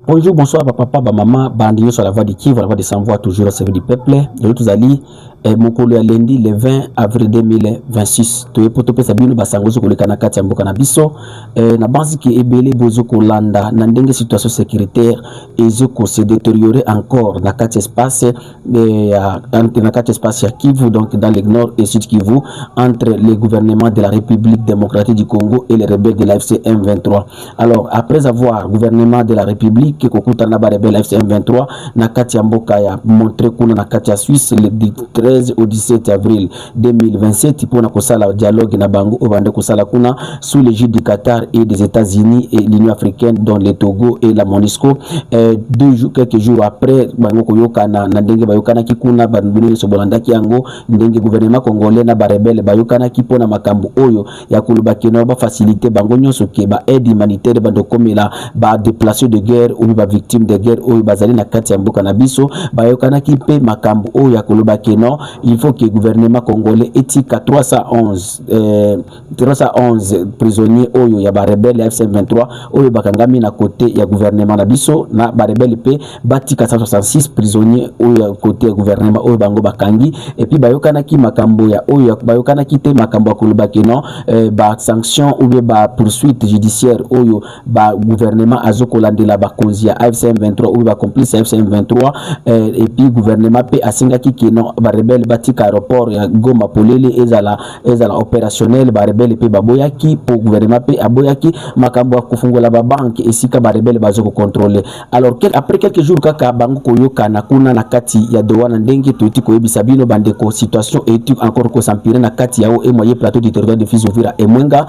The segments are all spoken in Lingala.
Bonjour, bonsoir, papa, maman, bandio sur la voix de Kivu, la voix de sans-voix, toujours au service du peuple. De l'autre ali, mokolo ya lundi le 20 avril 2026. To epoto pesa bino basangozo koleka na kati ya mboka na biso. Na banzi ki ebele bozo kolanda na ndenge situation sécuritaire ezoko se détériorer encore na kati espace na kati espace ya Kivu, donc dans le nord et sud Kivu, entre le gouvernement de la République démocratique du Congo et les rebelles de l'AFC M23. Alors après avoir gouvernement de la République qui kokuta na ba rebelle AFC M23 na kati ya mboka ya montré kuna na kati ya Suisse le 13 au 17 avril 2027 pour na kosala dialogue na bango obande kosala kuna sous l'égide du Qatar et des États-Unis et l'Union africaine dont le Togo et la MONUSCO. Quelques jours après bango koyokana na ndenge bayokana kikuna banduni sobolanda kiango ndenge gouvernement congolais na ba rebelle bayokana kipona makambo oyo ya kulubaki na ba faciliter bango nyonso ke ba aide humanitaire bando komela ba déplacés de guerre ou ba victimes de guerre oyo bazali na kati ya mboka na biso bayokana kipe makambo oyo ya kulubaki no. Il faut que le gouvernement congolais etika 311 prisonniers oyo ya ba rebelle AFC 23 oyo bakangami na côté ya gouvernement na biso na ba rebelle pe batika 166 prisonniers oyo ya côté ya gouvernement oyo bango bakangi et puis bayokana ki makambo ya oyo bayokana ki te makambo ya kolobaki non ba sanction ou bien ba poursuite judiciaire oyo ba gouvernement azokolandela bakonzi ya AFC 23 oyo ba complice AFC 23 et puis gouvernement pe asingaki ki non ba rebelle batika aéroport ya Goma polele ezala opérationnel ba rebelle pe baboyaki pour gouvernement pe aboyaki makambo ya kufungola ba banque esika ba rebelle bazoko contrôler. Alors après quelques jours kaka bango koyoka na kuna na kati ya douane ndenge toiti koyebisa bino bandeko situation et encore ko s'empirer na kati ya et moyen plateau du territoire de Fizi Uvira et Mwenga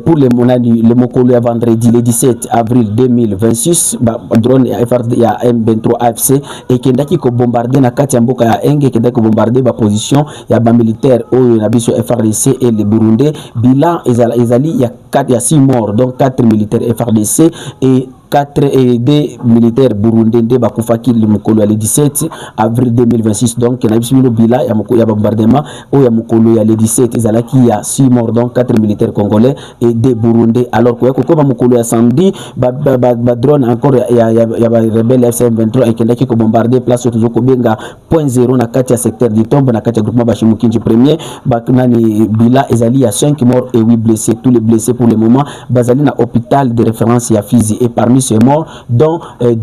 pour le monani le mokolo ya vendredi le 17 avril 2026 ba drone ya FRD ya M23 AFC et kendaki ko bombarder na kati ya mboka ya Enge kendaki ko bombarder ba position ya ba militaire oyo na biso FRDC et le Burundi. Bilan ezali ya 6 morts donc 4 militaires FRDC et 4 et des militaires burundais bakufaki le mokolo le 17 avril 2026 donc na biso bila ya bombardement o ya mokolo ya le 17 ezalaki ya 6 morts donc 4 militaires congolais et des burundais. Alors ko ba mokolo ya samedi ba drone encore ya ba rebelle FC23 ekendaki ko bombarder place toujours ko benga point 0 na kati ya secteur du Tombe na kati ya groupement Bashimukinji premier baknani bila ezali ya 5 morts et 8 blessés. Tous les blessés pour le moment bazali na hôpital de référence ya Fizi et parmi ces morts dont 2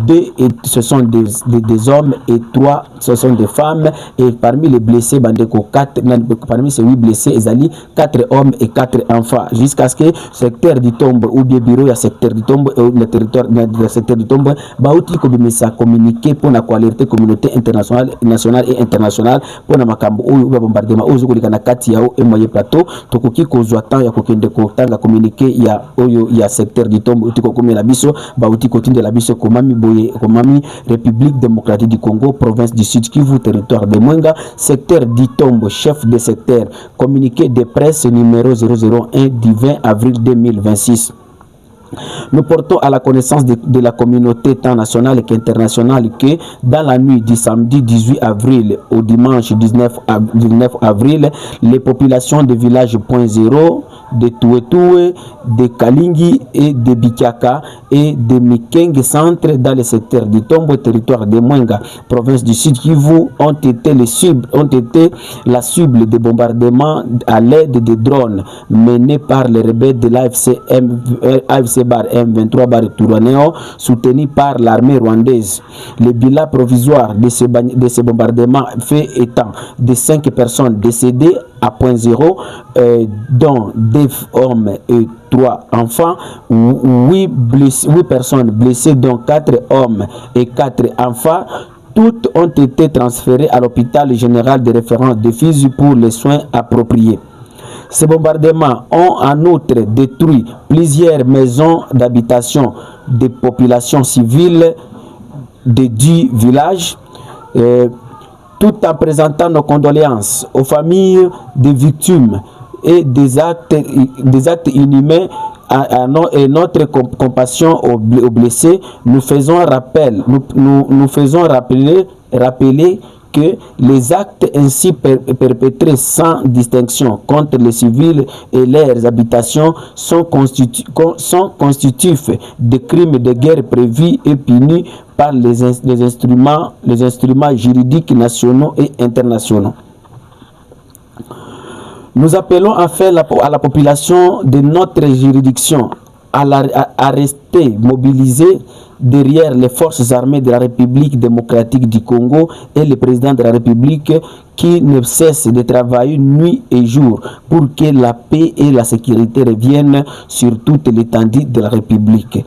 ce sont des hommes et 3 ce sont des femmes et parmi les blessés bandeko 4 parmi ces 8 blessés ezali 4 hommes et 4 enfants jusqu'à ce que secteur du Tombe ou bien bureau ya secteur du Tombe le territoire du secteur du Tombe bauti ko bimesa communiquer pour na alerter communauté internationale nationale et internationale pour na makambo oyo bombardement oyo ko likana kati yao et moyen plateau tokoki kozwa temps ya kokende ko tanga communiquer ya oyo ya secteur du Tombe utiko komela biso bauti de la biso komami boye komami République démocratique du Congo province du Sud Kivu territoire de Mwenga secteur d'Itombo chef de secteur communiqué de presse numéro 001 du 20 avril 2026. Nous portons à la connaissance de la communauté tant nationale qu'internationale que dans la nuit du samedi 18 avril au dimanche 19 avril, les populations des villages Point Zéro, de Touetoué, de Kalingi et de Bikiaka et de Mikenge Centre dans le secteur du Tombo, territoire de Mwenga, province du Sud Kivu, ont été la cible de bombardements à l'aide de drones menés par les rebelles de l'AFC M23 bar Touraneo, soutenu par l'armée rwandaise. Le bilan provisoire de ces bombardements fait étant de 5 personnes décédées à Point Zéro, dont 2 hommes et 3 enfants, 8 personnes blessées, dont 4 hommes et 4 enfants. Toutes ont été transférées à l'hôpital général de référence de Fizi pour les soins appropriés. Ces bombardements ont en outre détruit plusieurs maisons d'habitation des populations civiles de 10 villages, tout en présentant nos condoléances aux familles des victimes et des actes inhumains et notre compassion aux blessés. Nous faisons rappeler que les actes ainsi perpétrés sans distinction contre les civils et leurs habitations sont constitutifs de crimes de guerre prévus et punis par les instruments juridiques nationaux et internationaux. Nous appelons enfin à la population de notre juridiction à rester mobilisée derrière les forces armées de la République démocratique du Congo et le président de la République qui ne cesse de travailler nuit et jour pour que la paix et la sécurité reviennent sur toute l'étendue de la République.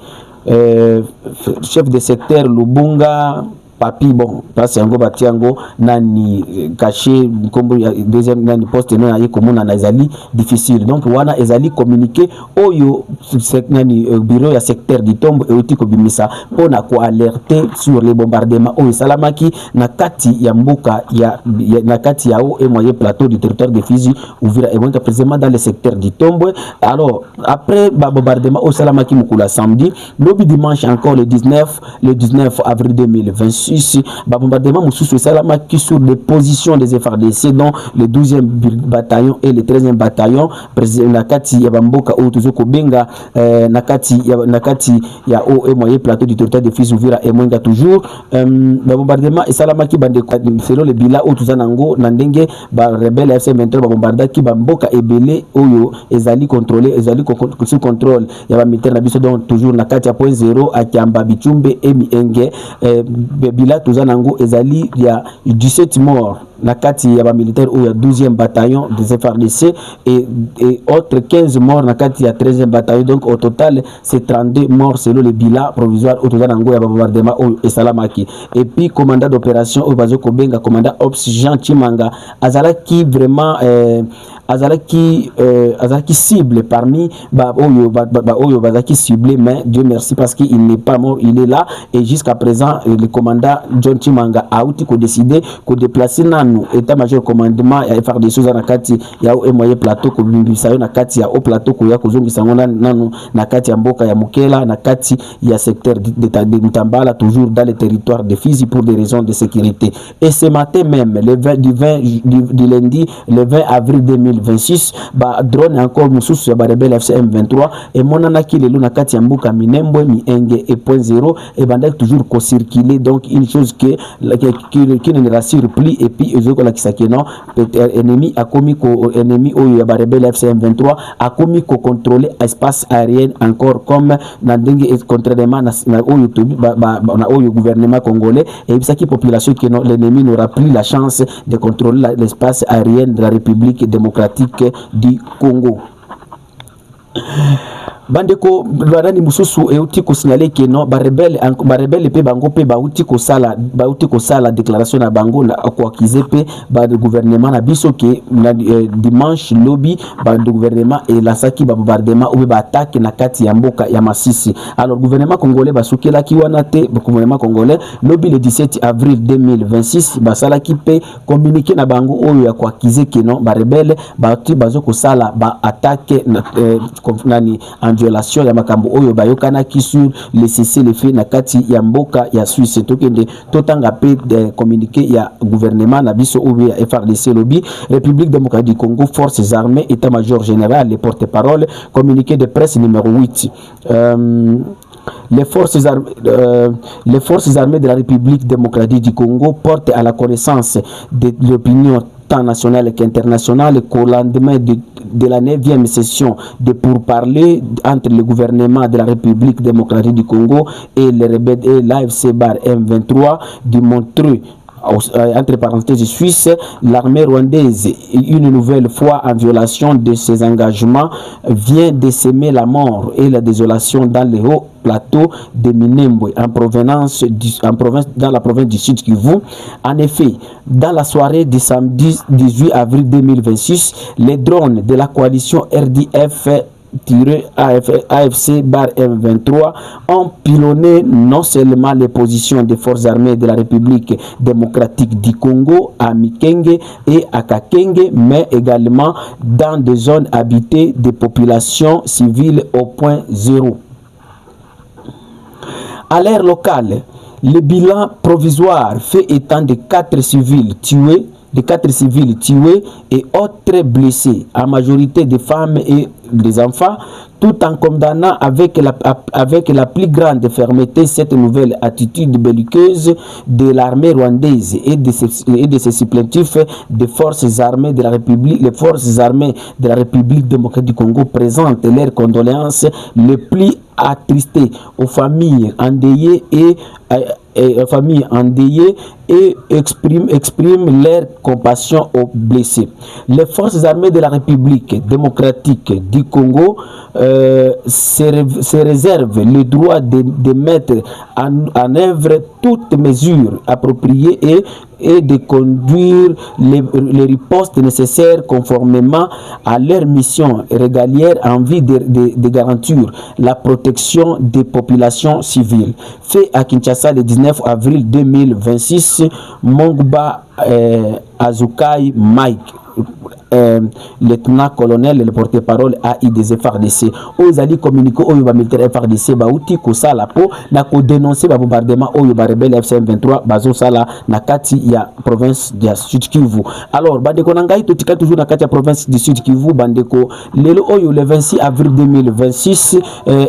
Chef de secteur Lubunga papi bon parce yango batiango nani caché comme deuxième nani poste non ayi comme na ezali difficile donc wana ezali communiquer oyo nani bureau ya secteur du tombe et oti ko bimisa pona ko alerter sur les bombardements oyo salamaki na kati ya mboka ya na kati ya o et moyen plateau du territoire de Fizi Uvira et donc précisément dans le secteur du tombe. Alors après bombardement au salamaki mukula samedi lobby dimanche encore le 19 avril 2026 bombardement Moussou Salama qui sur des positions des FARDC dont le 12e bataillon et le 13e bataillon président Nakati ya Bamboka ou Tuzoko Benga Nakati ya o et moyen plateau du territoire de Fizi Uvira et Mwenga toujours bombardement et Salama qui bande selon le bilan ou Tuzanango Nandenge ba rebelle FC23 bombarda qui Bamboka et Belé oyo ezali contrôlé ezali sous contrôle ya ba militaire na biso donc toujours Nakati ya point 0 à Kiamba Bichumbe et Mienge bila tuzanango ezali ya 17 morts na kati ya ba militaire ou ya 12e bataillon des FARDC et autres 15 morts na kati ya 13e bataillon donc au total c'est 32 morts selon le bilan provisoire au tuzanango ya bombardement ou esalamaki et puis commandant d'opération au bazo kobenga commandant ops Jean Chimanga azalaki vraiment azalaki cible parmi oyo bazaki ciblé mais Dieu merci parce qu'il n'est pas mort il est là et jusqu'à présent le commandant John Chimanga a outi ko décider ko déplacer nanu état-major commandement ya FARDC na kati ya o moyen plateau ko bimbisa na kati ya o plateau ko ya kozongisa ngona nanu na kati ya mboka ya Mukela na kati ya secteur de Mutambala toujours dans le territoire de Fizi pour des raisons de sécurité. Et ce matin même du lundi le 20 avril 2026 ba drone encore mususu ya rebelle FCM23 et monana ki lelo na kati ya mboka Minembwe Mienge et point 0 et banda toujours ko circuler donc une chose qui ne rassure plus et puis ezoko la kisaki non ennemi a commis ko ennemi oyo ya rebelle FCM23 a commis ko contrôler espace aérien encore comme na ndenge et contrairement na oyo na oyo gouvernement congolais et bisaki population que l'ennemi n'aura plus la chance de contrôler l'espace aérien de la République démocratique du Congo. Bandeko lwadani mususu euti ko signaler que non ba rebelle pe bango pe bauti ko sala déclaration na bango na ko accuser pe ba de gouvernement na biso que dimanche lobby ba de gouvernement et la saki ba bombardement ou ba attaque na kati ya mboka ya Masisi. Alors gouvernement congolais ba sukela ki wana te gouvernement congolais lobby le 17 avril 2026 ba sala ki pe communiquer na bango oyo ya ko accuser que non ba rebelle ba ti bazo ko sala ba attaque nani en violation ya makambo oyo bayokana ki sur le cessez-le-feu na kati ya mboka ya Suisse tokende totanga pe de communiquer ya gouvernement na biso ou ya FARDC lobby République démocratique du Congo forces armées état-major général les porte-parole communiqué de presse numéro 8 les forces armées de la République démocratique du Congo portent à la connaissance de l'opinion tant nationale qu'internationale qu'au lendemain de la 9e session de pourparlers entre le gouvernement de la République démocratique du Congo et les rebelles et l'AFC bar M23 du Montreux entre parenthèses suisse, l'armée rwandaise, une nouvelle fois en violation de ses engagements, vient de semer la mort et la désolation dans les hauts plateaux de Minembwe dans la province du Sud Kivu. En effet, dans la soirée du samedi 18 avril 2026, les drones de la coalition RDF AFC bar M23 ont pilonné non seulement les positions des forces armées de la République démocratique du Congo à Mikenge et à Kakenge, mais également dans des zones habitées de populations civiles au point 0. À l'ère locale, Le bilan provisoire fait état de 4 civils tués et autres blessés, en majorité des femmes et des enfants, tout en condamnant avec la plus grande fermeté cette nouvelle attitude belliqueuse de l'armée rwandaise et de ses supplétifs des forces armées de la République. Les forces armées de la République démocratique du Congo présentent leurs condoléances les plus attristées aux familles endeuillées et expriment leur compassion aux blessés. Les forces armées de la République démocratique du Congo se réservent le droit de mettre en œuvre toutes mesures appropriées et de conduire les ripostes nécessaires conformément à leur mission régalière en vue de garantir la protection des populations civiles. Fait à Kinshasa le 19 avril 2026, Mongba Azukai Mike, lieutenant-colonel, le porte-parole AIDZ FARDC, aux alliés communiqués au militaire FARDC, Bauti Kosala po na ko dénoncer ba bombardement au rebelle FC23 bazo sala na kati ya province de Sud Kivu. Alors bandeko nangai totika toujours na kati ya province du Sud Kivu bandeko lelo oyo le 26 avril 2026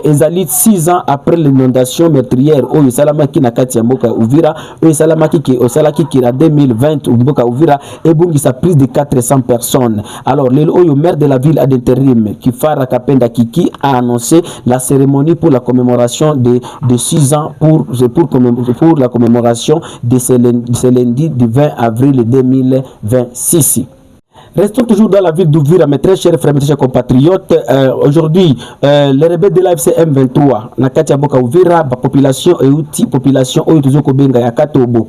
ezali 6 ans après l'inondation meurtrière oyo salamaki na kati ya mboka Uvira oyo salamaki ki osalaki ki na 2020 mboka Uvira ebungisa plus de 400 personnes. Alors, le maire de la ville d'intérim, Kifara Kapenda Kiki, a annoncé la cérémonie pour la commémoration de 6 ans pour la commémoration de ce lundi du 20 avril 2026. Restons toujours dans la ville d'Ouvira, mes très chers frères, mes chers compatriotes. Aujourd'hui, les rebelles de l'AFC M23, na kati ya mboka Uvira, ba population et outil population oyo tozoko benga ya Katobo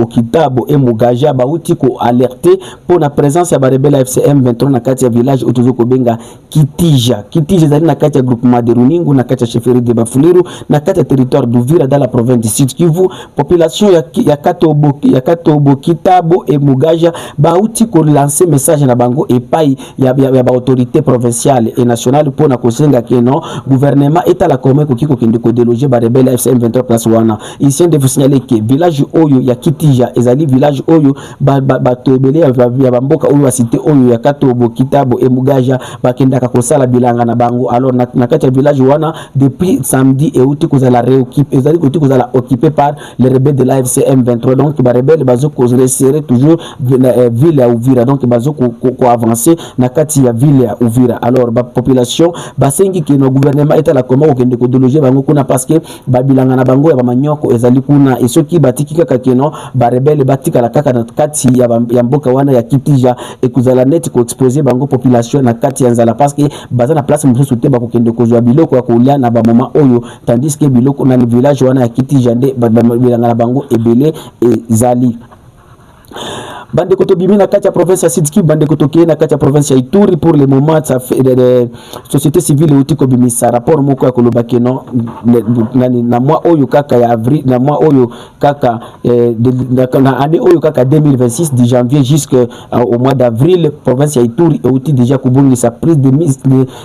Kitabo et Mugaja ba outil ko alerter pour la présence ya ba rebelle AFC M23 na kati ya village oyo tozoko benga Kitija zali na kati ya groupement de Runingu, na kati ya chefferie de Bafuliru, na kati ya territoire d'Ouvira dans la province du Sud Kivu. Population ya Katobo Kitabo et Mugaja ba outil ko lancer message na bango et pai ya ba autorité provinciale et nationale pour na kosenga que non gouvernement est à la commun ko kiko kende ko déloger ba rebelle FC M23 place wana. Ici on devait signaler que village oyo ya Kitija ezali village oyo ba tobele ya bamboka oyo wa cité oyo ya Katobo Kitabo et Mugaja ba kenda ka kosala bilanga na bango. Alors na kati ya village wana depuis samedi et outi kozala réoccupé ezali ko kozala occupé par les rebelles de l'AFC M23. Donc ba rebelle bazo ko resserrer toujours ville ya Uvira, donc bazo ko avancer na kati ya ville ya Uvira. Alors ba population basengi que no gouvernement est à la comment okende ko déloger bango kuna parce que ba bilanga na bango ya ba manyoko ezali kuna et soki batiki kaka keno ba rebelle batika la kaka na kati ya mboka wana ya Kitija et kuzala net ko exposer bango population na kati ya nzala parce que baza na place mususu te ba kokende ko zwa biloko ya kolia na ba moment oyo, tandis que biloko na village wana ya Kitija nde bilanga na bango ebele ezali. Bande koto bimi na kati ya province ya Sud Kivu, bande koto ke na kati ya province ya Ituri. Pour le moment ça fait de société civile uti ko bimisa rapport moko ya koloba keno na mois oyo kaka ya avril, na mois oyo kaka na année oyo kaka 2026 de janvier jusqu'au mois d'avril, province ya Ituri uti déjà kubungisa plus de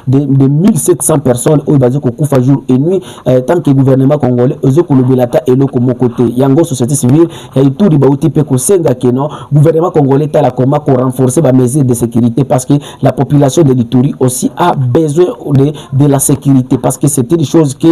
1700 personnes oyo bazo ko kufa jour et nuit tant que gouvernement congolais ozo ko lobelata eloko moko te yango société civile ya Ituri ba uti pe ko senga keno gouvernement congolais tala comment pour renforcer les mesures de sécurité parce que la population de l'Ituri aussi a besoin de la sécurité parce que c'est une chose que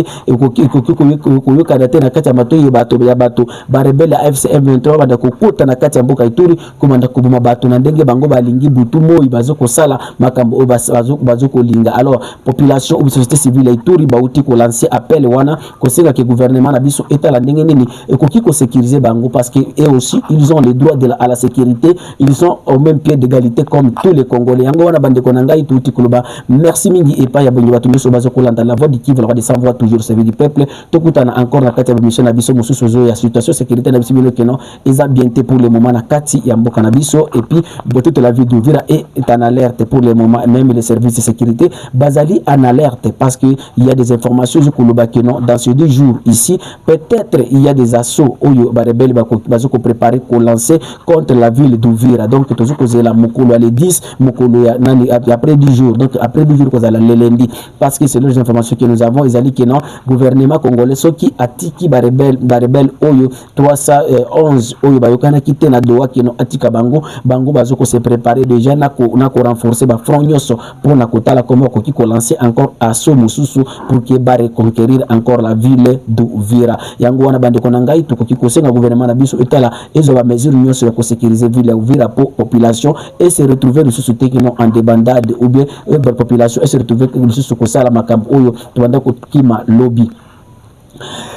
kanate na kati ya mato ya bato ba rebelle AFC M23 banda kokota na kati ya mboka Ituri komanda kubuma bato na ndenge bango balingi butu moi bazo ko sala makambo bazo ko linga. Alors population ou société civile ya Ituri ba uti ko lancer appel wana ko senga que gouvernement na biso eta la ndenge nini et ko kiko sécuriser bango parce que eux aussi ils ont le droit à la sécurité, ils sont au même pied d'égalité comme tous les Congolais. Yango wana bande konanga ituti koloba merci mingi et pas ya bonyo batu nyoso bazo kolanda la voix du Kivu, la voix des sans voix toujours servir du peuple. Tokutana encore na kati ya mission na biso mususu zo ya situation sécurité na biso bino keno eza bien té pour le moment na kati ya mboka na biso et puis de toute la ville d'Ouvira est en alerte pour le moment. Même les services de sécurité bazali en alerte parce que il y a des informations zo koloba keno dans ces 2 jours ici peut-être il y a des assauts oyo ba rebelle bazo ko préparer ko lancer contre la ville ville d'Uvira. Donc toujours causer la mokolo les 10 mokolo ya nani après 10 jours. Donc après 10 jours cause la lundi parce que c'est les informations que nous avons, ils allaient que non gouvernement congolais ce qui atiki ba rebelle oyo 311 oyo ba yokana kité na doa que non atika bango bazoko se préparer déjà na ko renforcer ba front nyoso pour na kotala comment ko ki ko lancer encore assaut mususu pour que ba reconquérir encore la ville d'Uvira. Yango wana bande kona ngai to ko ki ko senga gouvernement na biso etala ezo ba mesure nyoso ya ko sécuriser ville ya Uvira pour population et se retrouver le société qui non en débandade ou bien la population et se retrouver le sous ko sala makambo oyo to banda ko kima lobby.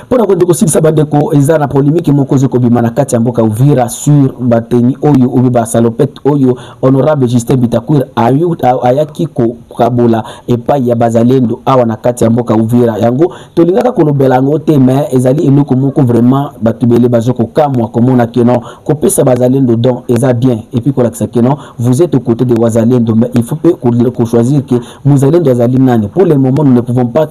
Pour la conduite aussi, ça va être une polémique moko zoko bimana kati ya mboka Uvira sur bateni oyo obiba salopette oyo honorable Justin Bitakwira ayaki ko kabola epai ya bazalendo awa na kati ya mboka Uvira yango tolingaka kolobela ngo te mais ezali eloko moko vraiment batubele bazoko kamwa komona que non kopesa bazalendo donc eza bien et puis kolakisa que non vous êtes aux côtés de wazalendo mais il faut que choisir que muzalendo azali nani. Pour le moment nous ne pouvons pas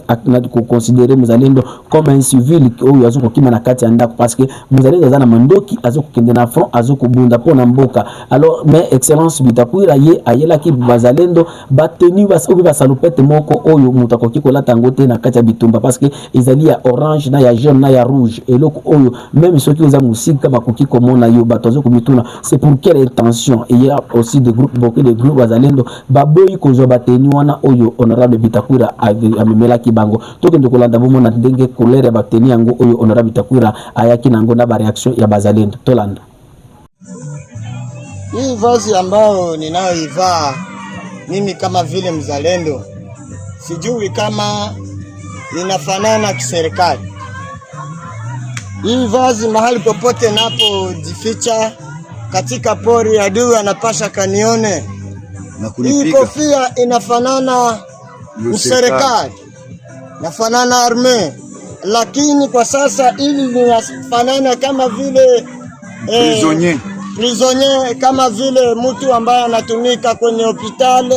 considérer muzalendo comme un civil oyo azoko kima na kati ya ndako parce que muzalendo azana mandoki azoko kende na front azoko bunda pona mboka. Alors mais excellence Bitakwira ye ayela ki bazalendo bateni ba salopette moko oyo mutakoki kolata ngote na kati ya bitumba parce que ezali ya orange na ya jaune na ya rouge eloko oyo même ceux qui oza musika bakoki komona yo batozo komituna. C'est pour quelle intention? Il y a aussi des groupes, beaucoup de groupes bazalendo baboyi kozo bateni wana oyo honorable Bitakwira amemela kibango tokende kolanda bomona ndenge colère bateni yango oyo honorable Bitakwira ayaki nango na ba reaction ya bazalendo tolanda. Hii vazi ambayo ninayoivaa mimi kama vile mzalendo sijui kama inafanana kiserikali. Hii vazi mahali popote napo jificha katika pori adui anapasha kanione. Hii kofia inafanana serikali, inafanana arme, lakini kwa sasa ili linafanana kama vile prisonnier kama vile mtu ambaye anatumika kwenye hospitali.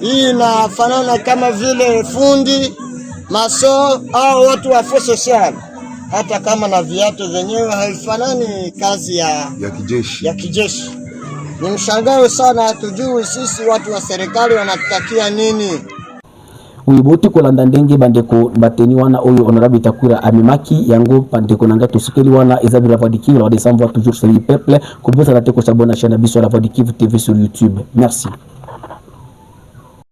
Hii inafanana kama vile fundi maso au watu wa force sociale, hata kama na viatu vyenyewe haifanani kazi ya kijeshi. Ni mshangao sana, tujui sisi watu wa serikali wanatakia nini. Uyiboti kolanda ndenge bandeko bateni wana oyo honorable Bitakwira amemaki yango bandeko nanga tosikeli wana ezabira la voix du Kivu, on descend voir toujours sur le peuple. Kobosa na teko s'abonner à la chaîne Biso la voix du Kivu TV sur YouTube. Merci.